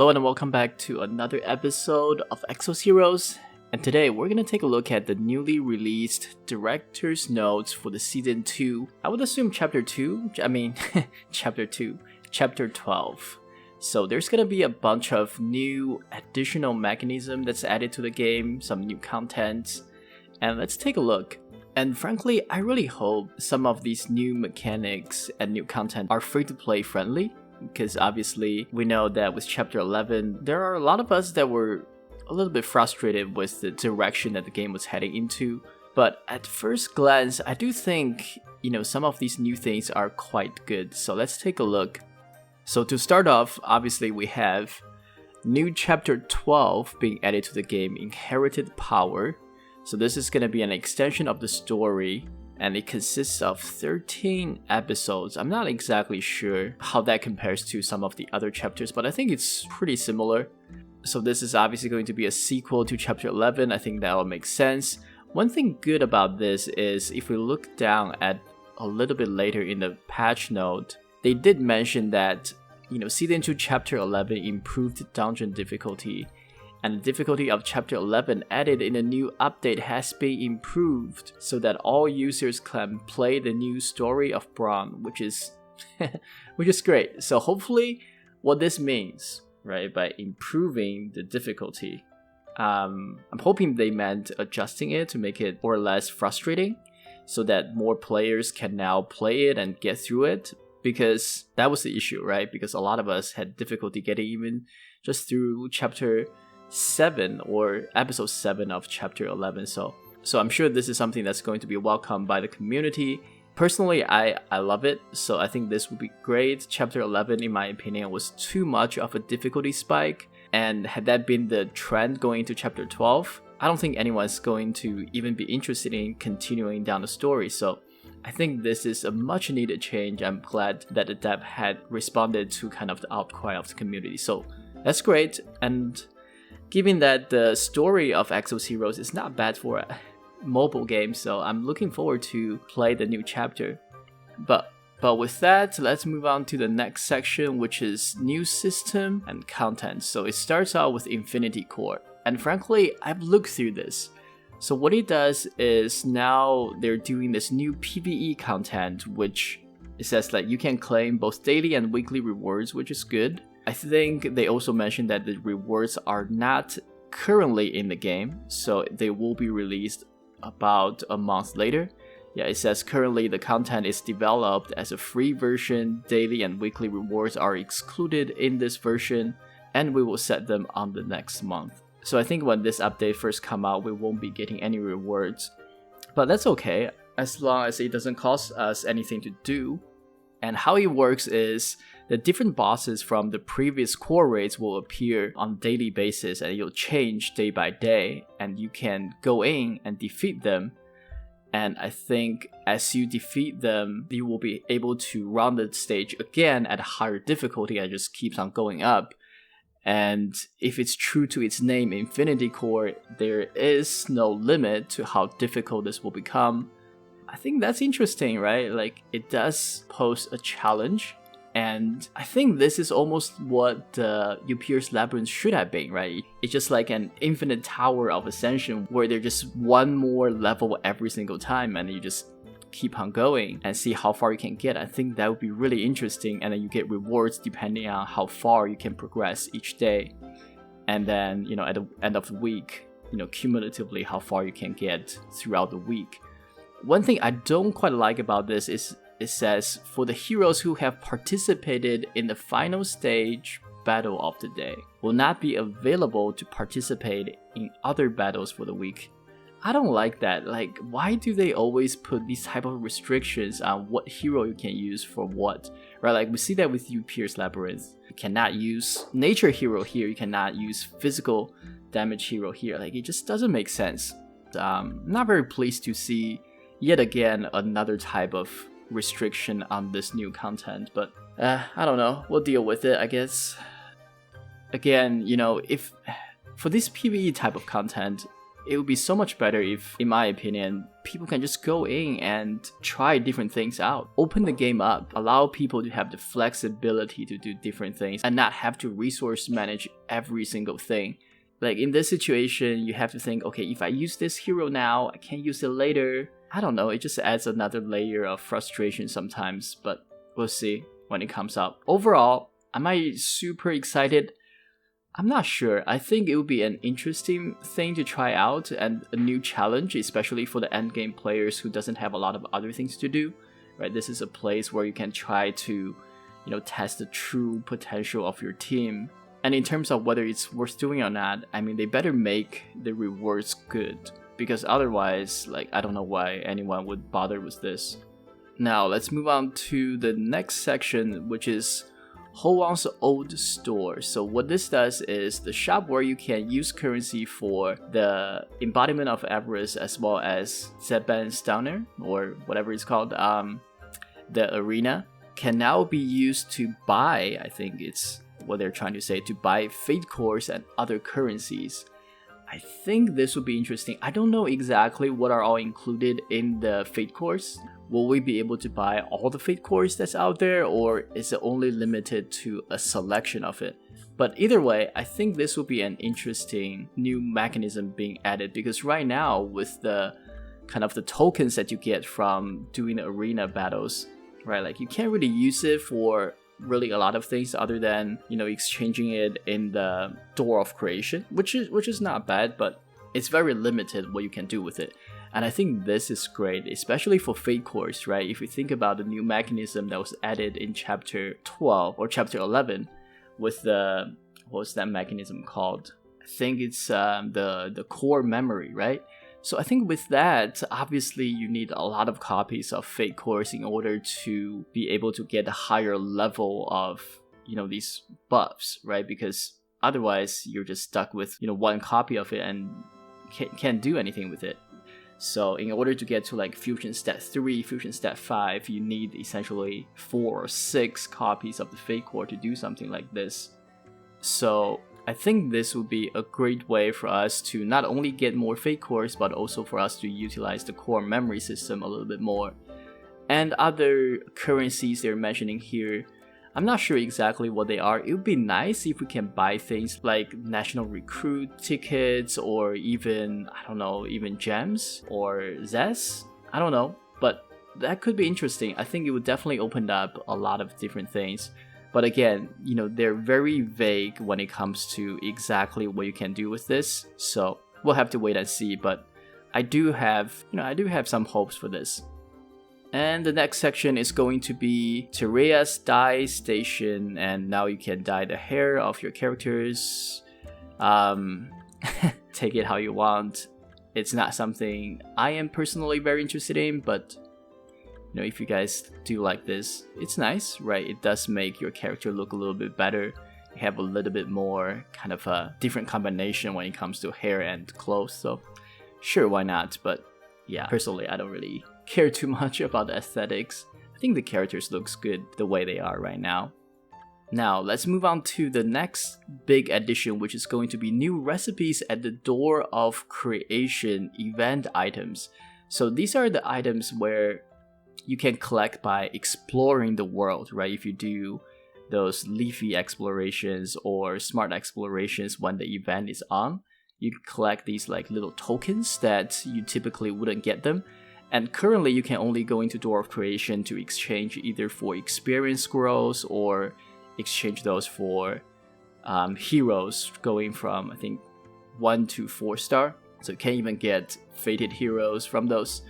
Hello and welcome back to another episode of Exos Heroes, and today we're going to take a look at the newly released Director's Notes for the Season 2. I would assume Chapter 12. So there's going to be a bunch of new additional mechanism that's added to the game, some new content, and let's take a look. And frankly, I really hope some of these new mechanics and new content are free-to-play friendly. Because obviously we know that with Chapter 11, there are a lot of us that were a little bit frustrated with the direction that the game was heading into. But at first glance, I do think, some of these new things are quite good. So let's take a look. So to start off, obviously we have new Chapter 12 being added to the game, Inherited Power. So this is going to be an extension of the story. And it consists of 13 episodes. I'm not exactly sure how that compares to some of the other chapters, but I think it's pretty similar. So this is obviously going to be a sequel to Chapter 11. I think that'll make sense. One thing good about this is if we look down at a little bit later in the patch note, they did mention that, Season 2 Chapter 11 improved dungeon difficulty. And the difficulty of Chapter 11 added in a new update has been improved so that all users can play the new story of Braun, which is great. So hopefully what this means, right, by improving the difficulty, I'm hoping they meant adjusting it to make it more or less frustrating so that more players can now play it and get through it, because that was the issue, right? Because a lot of us had difficulty getting even just through Chapter 7 or episode 7 of Chapter 11. So I'm sure this is something that's going to be welcomed by the community. Personally, I love it, so I think this would be great. Chapter 11, in my opinion, was too much of a difficulty spike, and had that been the trend going into Chapter 12, I don't think anyone's going to even be interested in continuing down the story. So I think this is a much needed change. I'm glad that the dev had responded to kind of the outcry of the community. So that's great. And given that the story of Exos Heroes is not bad for a mobile game, so I'm looking forward to play the new chapter. But with that, let's move on to the next section, which is new system and content. So it starts out with Infinity Core. And frankly, I've looked through this. So what it does is now they're doing this new PvE content, which it says that you can claim both daily and weekly rewards, which is good. I think they also mentioned that the rewards are not currently in the game, so they will be released about a month later. Yeah, it says currently the content is developed as a free version, daily and weekly rewards are excluded in this version, and we will set them on the next month. So I think when this update first come out, we won't be getting any rewards, but that's okay, as long as it doesn't cost us anything to do. And how it works is the different bosses from the previous core raids will appear on a daily basis, and it'll change day by day, and you can go in and defeat them. And I think as you defeat them, you will be able to run the stage again at a higher difficulty, and it just keeps on going up. And if it's true to its name, Infinity Core, there is no limit to how difficult this will become. I think that's interesting, right? Like, it does pose a challenge. And I think this is almost what the Upier's Labyrinth should have been, right? It's just like an infinite tower of ascension where there's just one more level every single time, and you just keep on going and see how far you can get. I think that would be really interesting, and then you get rewards depending on how far you can progress each day. And then, at the end of the week, cumulatively how far you can get throughout the week. One thing I don't quite like about this is it says, for the heroes who have participated in the final stage battle of the day, will not be available to participate in other battles for the week. I don't like that. Like, why do they always put these type of restrictions on what hero you can use for what? Right, like we see that with Upier's Labyrinth. You cannot use nature hero here, you cannot use physical damage hero here. Like, it just doesn't make sense. Not very pleased to see yet again another type of restriction on this new content, but I don't know, we'll deal with it, I guess. Again, if for this PvE type of content, it would be so much better if, in my opinion, people can just go in and try different things out. Open the game up, allow people to have the flexibility to do different things and not have to resource manage every single thing. Like in this situation, you have to think, okay, if I use this hero now, I can't use it later. I don't know, it just adds another layer of frustration sometimes, but we'll see when it comes up. Overall, am I super excited? I'm not sure. I think it would be an interesting thing to try out and a new challenge, especially for the endgame players who doesn't have a lot of other things to do. Right? This is a place where you can try to, test the true potential of your team. And in terms of whether it's worth doing or not, I mean, they better make the rewards good, because otherwise, I don't know why anyone would bother with this. Now, let's move on to the next section, which is Ho-Wang's Old Store. So what this does is the shop where you can use currency for the embodiment of avarice as well as Zeban's Downer, or whatever it's called, the arena, can now be used to buy, I think it's what they're trying to say, to buy Fatecores and other currencies. I think this would be interesting. I don't know exactly what are all included in the Fatecores. Will we be able to buy all the Fatecores that's out there, or is it only limited to a selection of it? But either way, I think this will be an interesting new mechanism being added, because right now with the kind of the tokens that you get from doing arena battles, right, you can't really use it for really a lot of things other than exchanging it in the door of creation, which is not bad, but it's very limited what you can do with it. And I think this is great, especially for Fatecores, right? If you think about the new mechanism that was added in chapter 12 or chapter 11 with the, what's that mechanism called? I think it's the core memory, right? So I think with that, obviously you need a lot of copies of Fatecores in order to be able to get a higher level of, these buffs, right? Because otherwise you're just stuck with, one copy of it and can't do anything with it. So in order to get to Fusion Stat 3, Fusion Stat 5, you need essentially 4 or 6 copies of the Fatecore to do something like this. So I think this would be a great way for us to not only get more Fatecores, but also for us to utilize the core memory system a little bit more. And other currencies they're mentioning here, I'm not sure exactly what they are. It would be nice if we can buy things like national recruit tickets, or even, I don't know, even gems or Zes. I don't know, but that could be interesting. I think it would definitely open up a lot of different things. But again, they're very vague when it comes to exactly what you can do with this. So we'll have to wait and see. But I do have some hopes for this. And the next section is going to be Terea's dye station, and now you can dye the hair of your characters. Take it how you want. It's not something I am personally very interested in, but if you guys do like this, it's nice, right? It does make your character look a little bit better. You have a little bit more kind of a different combination when it comes to hair and clothes, so sure, why not? But yeah, personally, I don't really care too much about the aesthetics. I think the characters looks good the way they are right now. Now, let's move on to the next big addition, which is going to be new recipes at the Door of Creation event items. So these are the items where you can collect by exploring the world, right? If you do those leafy explorations or smart explorations when the event is on, you can collect these little tokens that you typically wouldn't get them. And currently you can only go into Door of Creation to exchange either for experience scrolls or exchange those for heroes going from, I think, 1 to 4 star. So you can't even get fated heroes from those.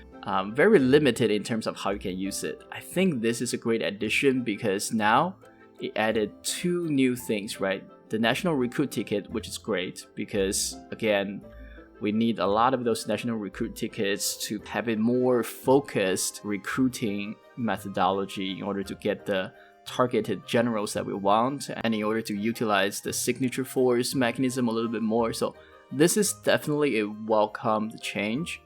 Very limited in terms of how you can use it. I think this is a great addition because now it added 2 new things, right? The National Recruit ticket, which is great because, again, we need a lot of those National Recruit tickets to have a more focused recruiting methodology in order to get the targeted generals that we want, and in order to utilize the Signature Force mechanism a little bit more. So this is definitely a welcome change.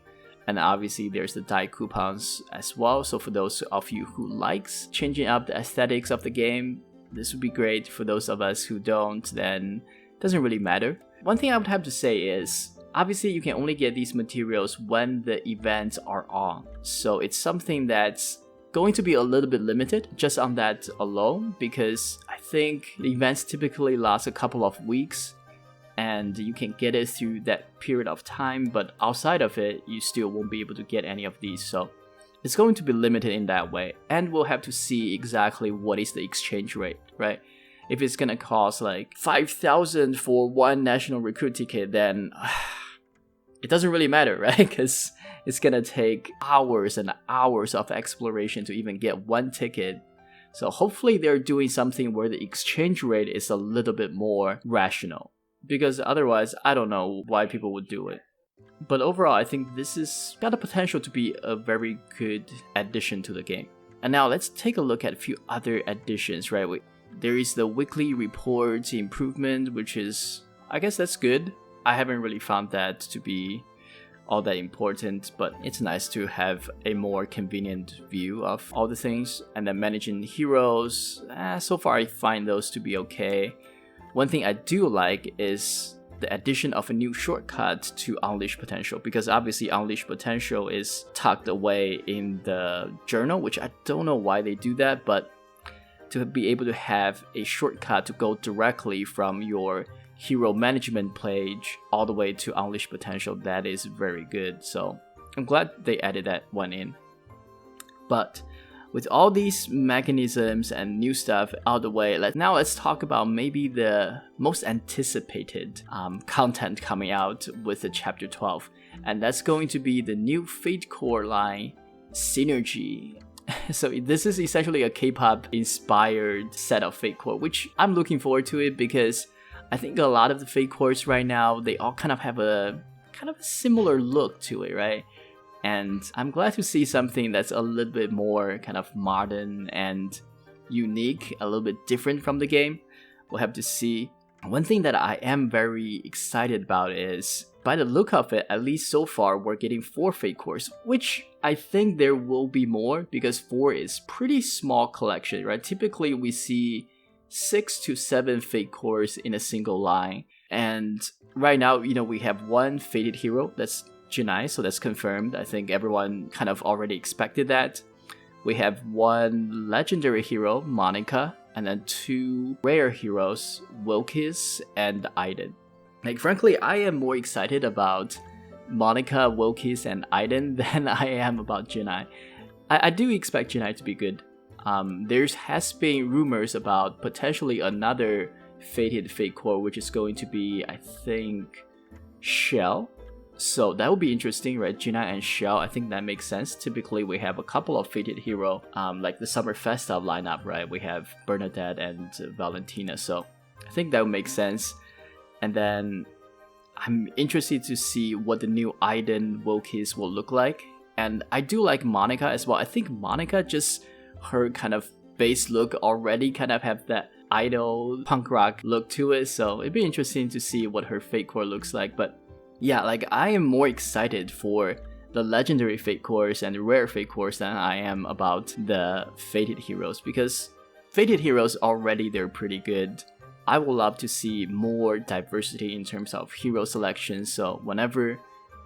And obviously there's the die coupons as well. So for those of you who likes changing up the aesthetics of the game, this would be great. For those of us who don't, then it doesn't really matter. One thing I would have to say is, obviously you can only get these materials when the events are on. So it's something that's going to be a little bit limited just on that alone, because I think the events typically last a couple of weeks and you can get it through that period of time, but outside of it you still won't be able to get any of these. So it's going to be limited in that way, and we'll have to see exactly what is the exchange rate, right? If it's gonna cost like 5,000 for one national recruit ticket, then it doesn't really matter, right? Because it's gonna take hours and hours of exploration to even get one ticket. So hopefully they're doing something where the exchange rate is a little bit more rational, because otherwise I don't know why people would do it. But overall, I think this has got the potential to be a very good addition to the game. And now let's take a look at a few other additions, right? There is the weekly reports improvement, which is, I guess that's good. I haven't really found that to be all that important, but it's nice to have a more convenient view of all the things. And then managing heroes, so far I find those to be okay. One thing I do like is the addition of a new shortcut to Unleash Potential, because obviously Unleash Potential is tucked away in the journal, which I don't know why they do that, but to be able to have a shortcut to go directly from your hero management page all the way to Unleash Potential, that is very good. So I'm glad they added that one in. But with all these mechanisms and new stuff out of the way, let's talk about maybe the most anticipated content coming out with the Chapter 12. And that's going to be the new Fatecore line, Synergy. So this is essentially a K-pop inspired set of Fatecore, which I'm looking forward to it, because I think a lot of the Fatecores right now, they all kind of have a similar look to it, right? And I'm glad to see something that's a little bit more kind of modern and unique, a little bit different from the game. We'll have to see. One thing that I am very excited about is, by the look of it, at least so far, we're getting 4 Fatecores, which I think there will be more, because 4 is pretty small collection, right? Typically we see 6 to 7 Fatecores in a single line. And right now, we have one fated hero, that's Jinai, so that's confirmed. I think everyone kind of already expected that. We have one legendary hero, Monica, and then 2 rare heroes, Wilkis and Aiden. Like, frankly, I am more excited about Monica, Wilkis, and Aiden than I am about Jinai. I do expect Jinai to be good. There has been rumors about potentially another fated Fatecore, which is going to be, I think, Shell. So that would be interesting, right? Jinai and Shell, I think that makes sense. Typically, we have a couple of fated hero, like the Summer Festa lineup, right? We have Bernadette and Valentina, so I think that would make sense. And then I'm interested to see what the new Aiden Wilkis will look like. And I do like Monica as well. I think Monica, just her kind of base look already kind of have that idol punk rock look to it. So it'd be interesting to see what her Fatecore looks like. But yeah, like, I am more excited for the legendary Fatecores and the rare Fatecores than I am about the fated heroes, because fated heroes already, they're pretty good. I would love to see more diversity in terms of hero selection, so whenever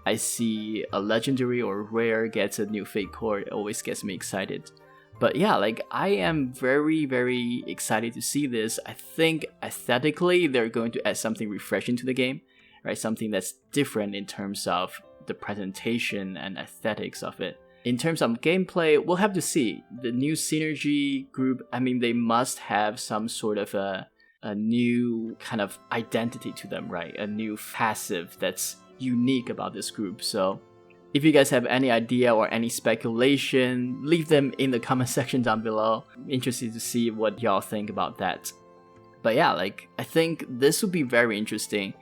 I see a legendary or rare gets a new Fatecore, it always gets me excited. But yeah, like, I am very, very excited to see this. I think aesthetically they're going to add something refreshing to the game, right? Something that's different in terms of the presentation and aesthetics of it. In terms of gameplay, we'll have to see. The new Synergy group, I mean, they must have some sort of a new kind of identity to them, right? A new passive that's unique about this group. So if you guys have any idea or any speculation, leave them in the comment section down below. I'm interested to see what y'all think about that. But yeah, like, I think this would be very interesting.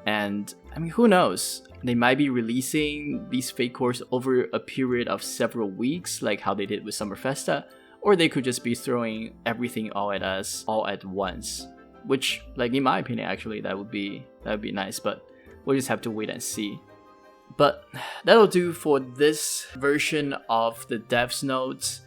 And I mean, who knows? They might be releasing these Fatecores over a period of several weeks, like how they did with Summer Festa, or they could just be throwing everything all at us all at once. Which, like, in my opinion, actually, that would be nice, but we'll just have to wait and see. But that'll do for this version of the devs notes.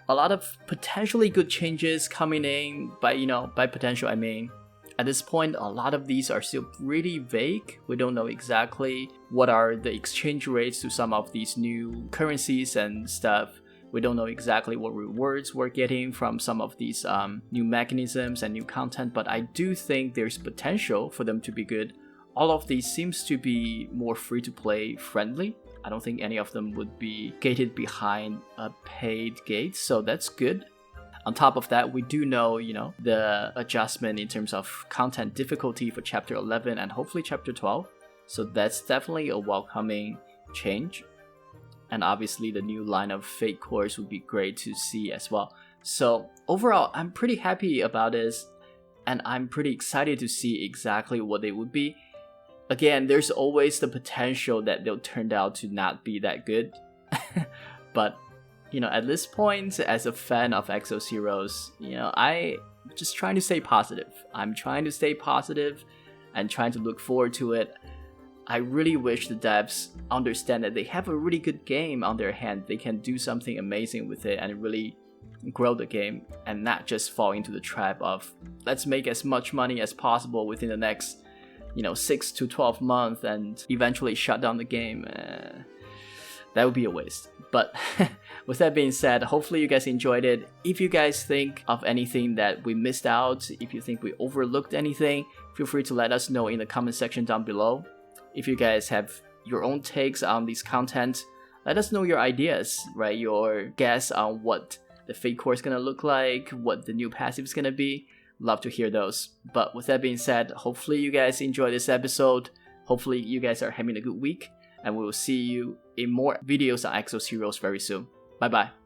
A lot of potentially good changes coming in. By potential, I mean At this point, a lot of these are still pretty vague. We don't know exactly what are the exchange rates to some of these new currencies and stuff. We don't know exactly what rewards we're getting from some of these new mechanisms and new content, but I do think there's potential for them to be good. All of these seems to be more free-to-play friendly. I don't think any of them would be gated behind a paid gate, so that's good. On top of that, we do know, the adjustment in terms of content difficulty for Chapter 11 and hopefully Chapter 12. So that's definitely a welcoming change. And obviously the new line of Fatecore would be great to see as well. So overall, I'm pretty happy about this, and I'm pretty excited to see exactly what they would be. Again, there's always the potential that they'll turn out to not be that good. But, at this point, as a fan of Exos Heroes, I'm just trying to stay positive. I'm trying to stay positive and trying to look forward to it. I really wish the devs understand that they have a really good game on their hand. They can do something amazing with it and really grow the game and not just fall into the trap of let's make as much money as possible within the next 6 to 12 months and eventually shut down the game. That would be a waste. But with that being said, hopefully you guys enjoyed it. If you guys think of anything that we missed out, if you think we overlooked anything, feel free to let us know in the comment section down below. If you guys have your own takes on these content, let us know your ideas, right? Your guess on what the Fatecore is gonna look like, what the new passive is gonna be. Love to hear those. But with that being said, hopefully you guys enjoy this episode. Hopefully you guys are having a good week, and we will see you in more videos on Exos Heroes very soon. Bye bye.